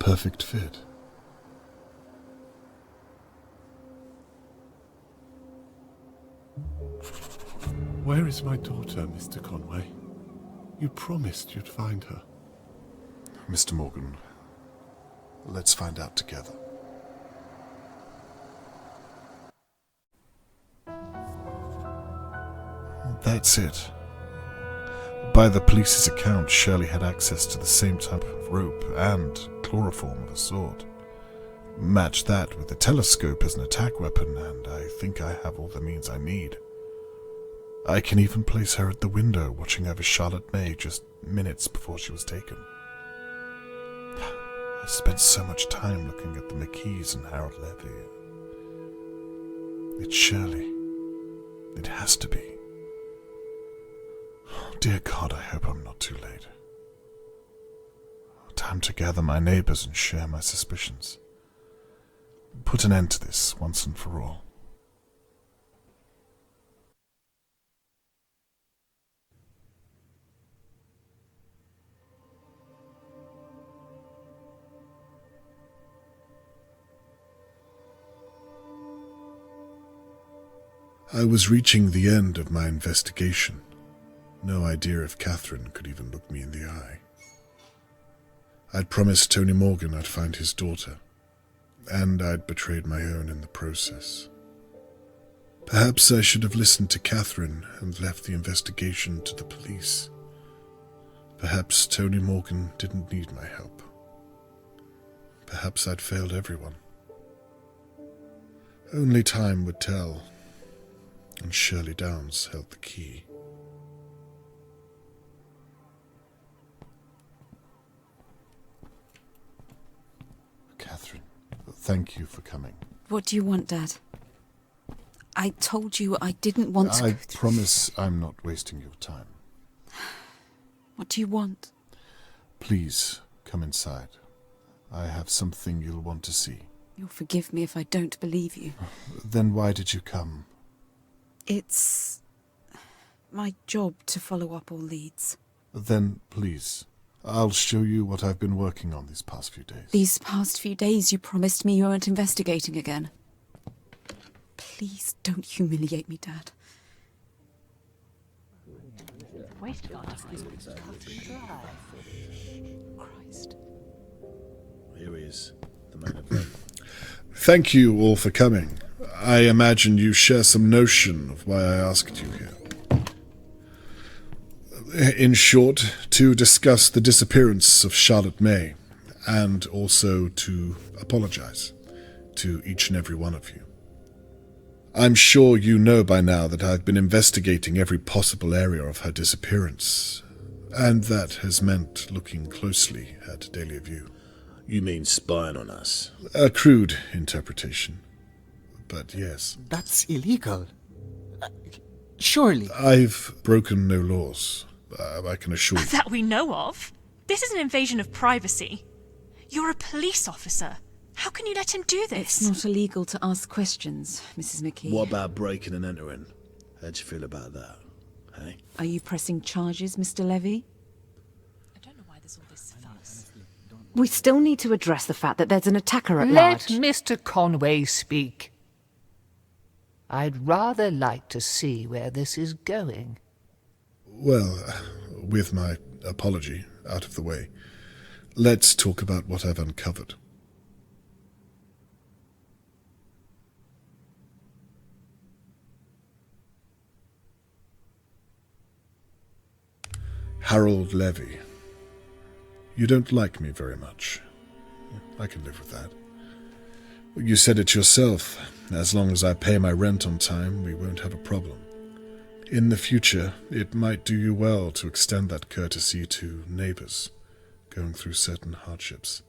perfect fit. Where is my daughter, Mr. Conway? You promised you'd find her. Mr. Morgan, let's find out together. That's it. By the police's account, Shirley had access to the same type of rope and chloroform of a sort. Match that with a telescope as an attack weapon, and I think I have all the means I need. I can even place her at the window watching over Charlotte May just minutes before she was taken. I spent so much time looking at the McKees and Harold Levy. It's Shirley. It has to be. Dear God, I hope I'm not too late. Time to gather my neighbours and share my suspicions. Put an end to this once and for all. I was reaching the end of my investigation. No idea if Catherine could even look me in the eye. I'd promised Tony Morgan I'd find his daughter, and I'd betrayed my own in the process. Perhaps I should have listened to Catherine and left the investigation to the police. Perhaps Tony Morgan didn't need my help. Perhaps I'd failed everyone. Only time would tell, and Shirley Downs held the key. Catherine, thank you for coming. What do you want, Dad? I told you I didn't want to... I promise I'm not wasting your time. What do you want? Please, come inside. I have something you'll want to see. You'll forgive me if I don't believe you. Then why did you come? It's my job to follow up all leads. Then, please, I'll show you what I've been working on these past few days. These past few days you promised me you weren't investigating again. Please don't humiliate me, Dad. Christ. Here he is, the man event. Thank you all for coming. I imagine you share some notion of why I asked you here. In short, to discuss the disappearance of Charlotte May, and also to apologize to each and every one of you. I'm sure you know by now that I've been investigating every possible area of her disappearance, and that has meant looking closely at Dahlia View. You mean spying on us? A crude interpretation, but yes. That's illegal. Surely. I've broken no laws, I can assure you. That we know of. This is an invasion of privacy. You're a police officer. How can you let him do this? It's not illegal to ask questions, Mrs. McKee. What about breaking and entering? How'd you feel about that, hey? Are you pressing charges, Mr. Levy? I don't know why there's all this fuss. We still need to address the fact that there's an attacker at Let large. Mr. Conway speak. I'd rather like to see where this is going. Well, with my apology out of the way, let's talk about what I've uncovered. Harold Levy. You don't like me very much. I can live with that. You said it yourself. As long as I pay my rent on time, we won't have a problem. In the future, it might do you well to extend that courtesy to neighbours going through certain hardships.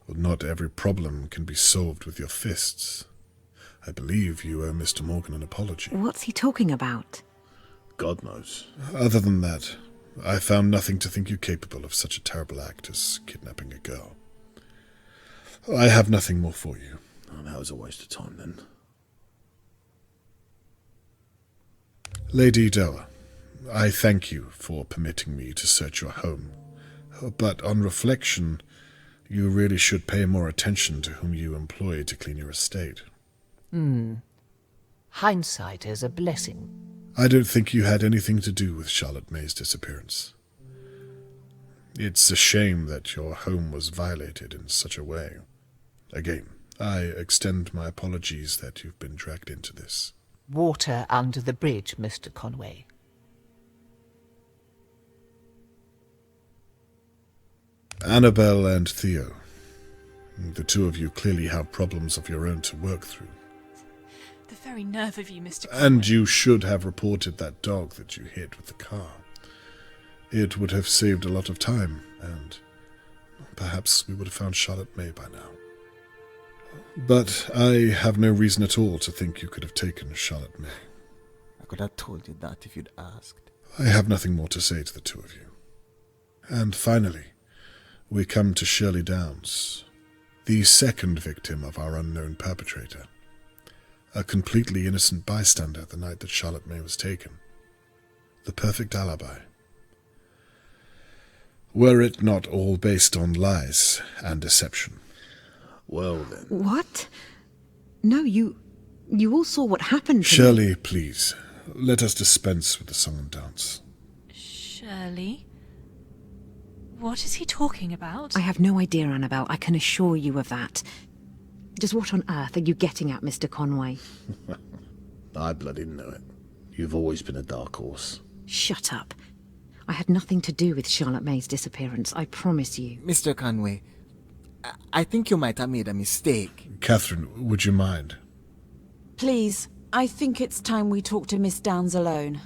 Well, not every problem can be solved with your fists. I believe you owe Mr. Morgan an apology. What's he talking about? God knows. Other than that, I found nothing to think you capable of such a terrible act as kidnapping a girl. I have nothing more for you. Oh, that was a waste of time, then. Lady Dower, I thank you for permitting me to search your home, but on reflection, You really should pay more attention to whom you employ to clean your estate. Hindsight is a blessing. I don't think you had anything to do with Charlotte May's disappearance. It's a shame that your home was violated in such a way. Again, I extend my apologies that you've been dragged into this. Water under the bridge, Mr. Conway. Annabelle and Theo. The two of you clearly have problems of your own to work through. The very nerve of you, Mr. Conway. And you should have reported that dog that you hit with the car. It would have saved a lot of time, and perhaps we would have found Charlotte May by now. But I have no reason at all to think you could have taken Charlotte May. I could have told you that if you'd asked. I have nothing more to say to the two of you. And finally, we come to Shirley Downs, the second victim of our unknown perpetrator. A completely innocent bystander the night that Charlotte May was taken. The perfect alibi. Were it not all based on lies and deception? Well then. What? No, you all saw what happened to me. Shirley, please, let us dispense with the song and dance. Shirley? What is he talking about? I have no idea, Annabelle. I can assure you of that. Just what on earth are you getting at, Mr. Conway? I bloody know it. You've always been a dark horse. Shut up. I had nothing to do with Charlotte May's disappearance, I promise you. Mr. Conway, I think you might have made a mistake. Catherine, would you mind? Please, I think it's time we talk to Miss Downs alone.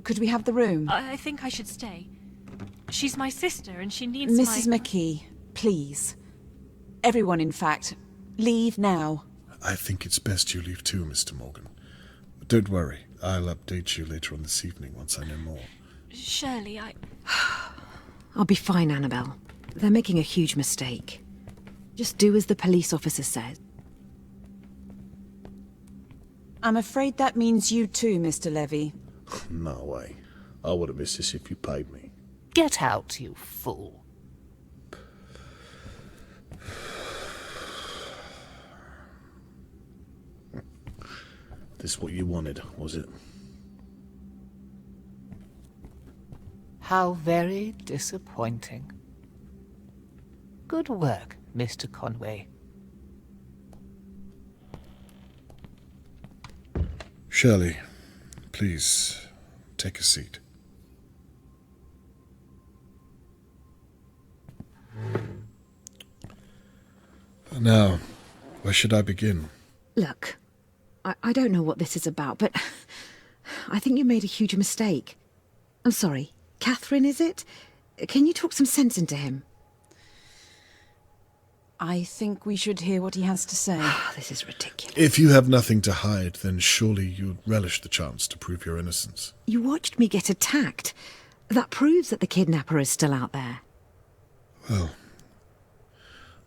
Could we have the room? I think I should stay. She's my sister and she needs Mrs. McKee, please. Everyone, in fact. Leave now. I think it's best you leave too, Mr. Morgan. Don't worry, I'll update you later on this evening once I know more. Shirley, I'll be fine, Annabelle. They're making a huge mistake. Just do as the police officer says. I'm afraid that means you too, Mr. Levy. No way. I would have missed this if you paid me. Get out, you fool. This what you wanted, was it? How very disappointing. Good work, Mr. Conway. Shirley, please, take a seat. Now, where should I begin? Look, I don't know what this is about, but I think you made a huge mistake. I'm sorry. Catherine, is it? Can you talk some sense into him? I think we should hear what he has to say. This is ridiculous. If you have nothing to hide, then surely you'd relish the chance to prove your innocence. You watched me get attacked. That proves that the kidnapper is still out there. Well,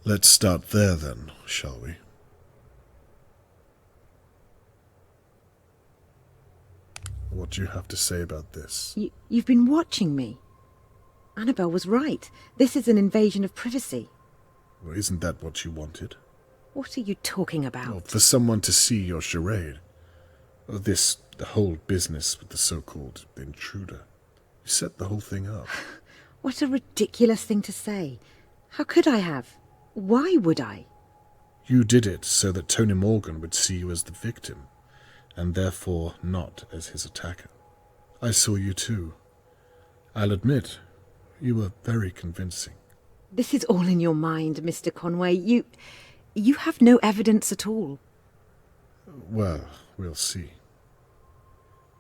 let's start there then, shall we? What do you have to say about this? You've been watching me. Annabelle was right. This is an invasion of privacy. Well, isn't that what you wanted? What are you talking about? Well, for someone to see your charade. This whole business with the so-called intruder. You set the whole thing up. What a ridiculous thing to say. How could I have? Why would I? You did it so that Tony Morgan would see you as the victim, and therefore not as his attacker. I saw you too. I'll admit, you were very convincing. This is all in your mind, Mr. Conway. You have no evidence at all. Well, we'll see.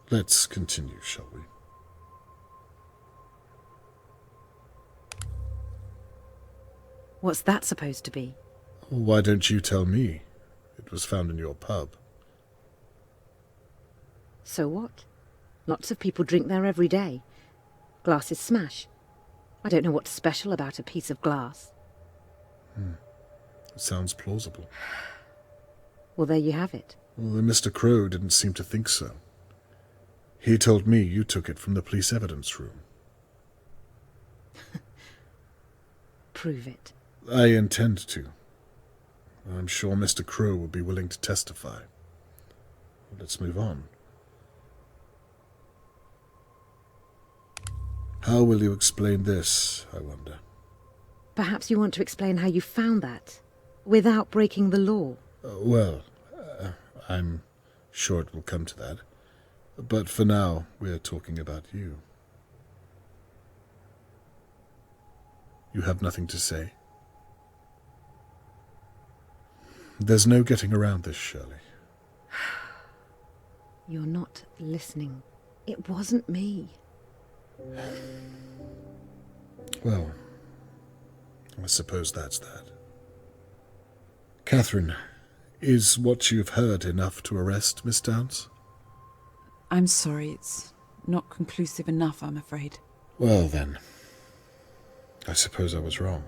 Let's continue, shall we? What's that supposed to be? Why don't you tell me? It was found in your pub. So what? Lots of people drink there every day. Glasses smash. I don't know what's special about a piece of glass. It sounds plausible. Well, there you have it. Well, Mr. Crow didn't seem to think so. He told me you took it from the police evidence room. Prove it. I intend to. I'm sure Mr. Crow will be willing to testify. Let's move on. How will you explain this, I wonder? Perhaps you want to explain how you found that, without breaking the law. I'm sure it will come to that. But for now, we're talking about you. You have nothing to say? There's no getting around this, Shirley. You're not listening. It wasn't me. Well, I suppose that's that. Catherine, is what you've heard enough to arrest Miss Downs? I'm sorry, it's not conclusive enough, I'm afraid. Well then, I suppose I was wrong.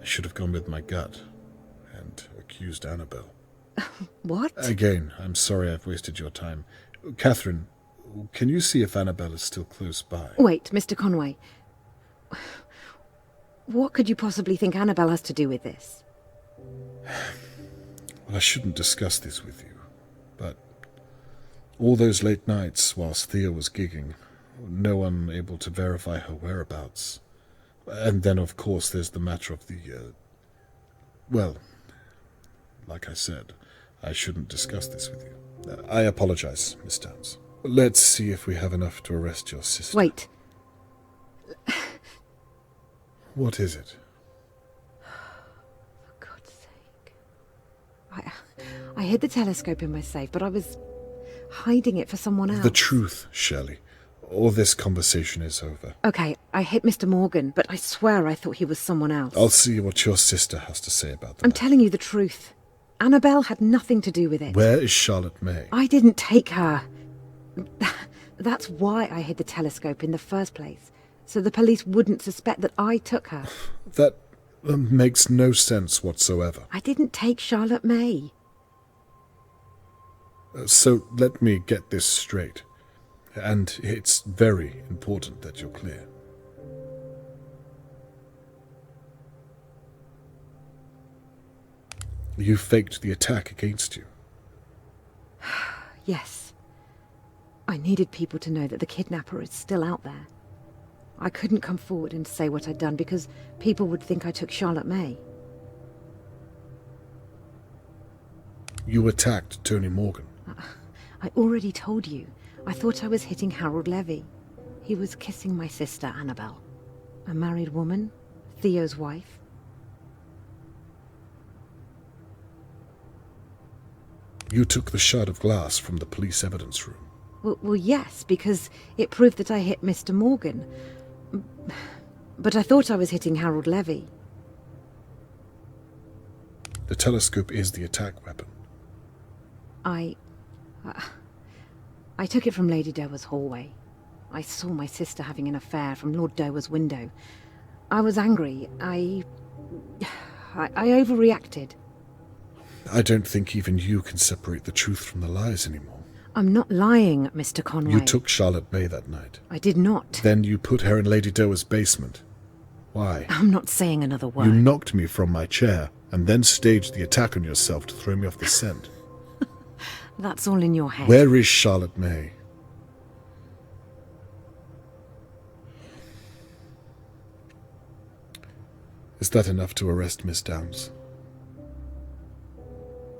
I should have gone with my gut and accused Annabelle. What? Again, I'm sorry I've wasted your time. Catherine, can you see if Annabelle is still close by? Wait, Mr. Conway. What could you possibly think Annabelle has to do with this? Well, I shouldn't discuss this with you, but all those late nights whilst Thea was gigging, no one able to verify her whereabouts. And then, of course, there's the matter of the, well, like I said, I shouldn't discuss this with you. I apologize, Miss Downs. Let's see if we have enough to arrest your sister. Wait. What is it? For God's sake. I hid the telescope in my safe, but I was hiding it for someone else. The truth, Shirley, or this conversation is over. Okay, I hit Mr. Morgan, but I swear I thought he was someone else. I'll see what your sister has to say about that. I'm telling you the truth. Annabelle had nothing to do with it. Where is Charlotte May? I didn't take her. That's why I hid the telescope in the first place, so the police wouldn't suspect that I took her. That makes no sense whatsoever. I didn't take Charlotte May. So let me get this straight. And it's very important that you're clear. You faked the attack against you. Yes. I needed people to know that the kidnapper is still out there. I couldn't come forward and say what I'd done because people would think I took Charlotte May. You attacked Tony Morgan. I already told you. I thought I was hitting Harold Levy. He was kissing my sister, Annabelle. A married woman, Theo's wife. You took the shard of glass from the police evidence room. Well, yes, because it proved that I hit Mr. Morgan. But I thought I was hitting Harold Levy. The telescope is the attack weapon. I took it from Lady Dowa's hallway. I saw my sister having an affair from Lord Dowa's window. I was angry. I overreacted. I don't think even you can separate the truth from the lies anymore. I'm not lying, Mr. Conway. You took Charlotte May that night. I did not. Then you put her in Lady Dowa's basement. Why? I'm not saying another word. You knocked me from my chair and then staged the attack on yourself to throw me off the scent. That's all in your head. Where is Charlotte May? Is that enough to arrest Miss Downs?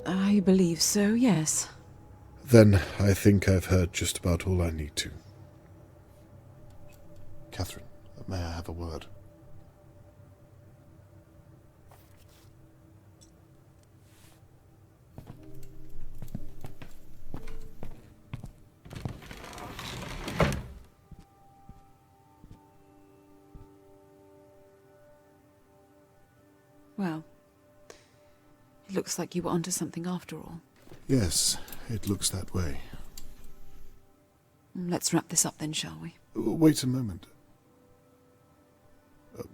I believe so, yes. Then I think I've heard just about all I need to. Catherine, may I have a word? Well, it looks like you were onto something after all. Yes, it looks that way. Let's wrap this up then, shall we? Wait a moment.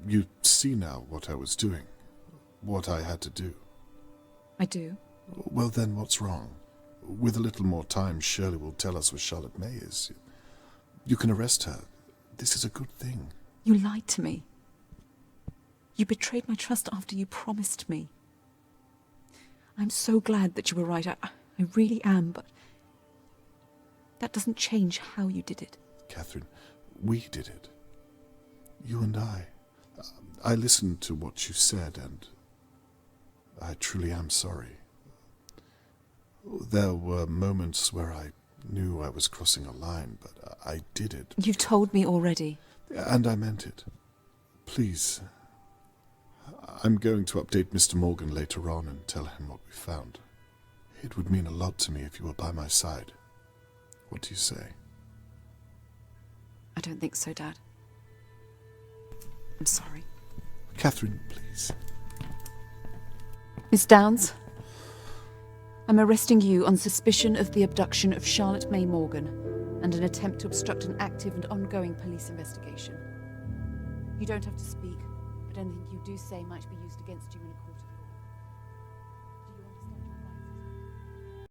You see now what I was doing, what I had to do. I do. Well then, what's wrong? With a little more time, Shirley will tell us where Charlotte May is. You can arrest her. This is a good thing. You lied to me. You betrayed my trust after you promised me. I'm so glad that you were right. I really am, but that doesn't change how you did it. Catherine, we did it. You and I. I listened to what you said, and I truly am sorry. There were moments where I knew I was crossing a line, but I did it. You've told me already. And I meant it. Please. I'm going to update Mr. Morgan later on and tell him what we found. It would mean a lot to me if you were by my side. What do you say? I don't think so, Dad. I'm sorry. Catherine, please. Miss Downs, I'm arresting you on suspicion of the abduction of Charlotte May Morgan and an attempt to obstruct an active and ongoing police investigation. You don't have to speak, but anything you do say might be used against you in a court of law.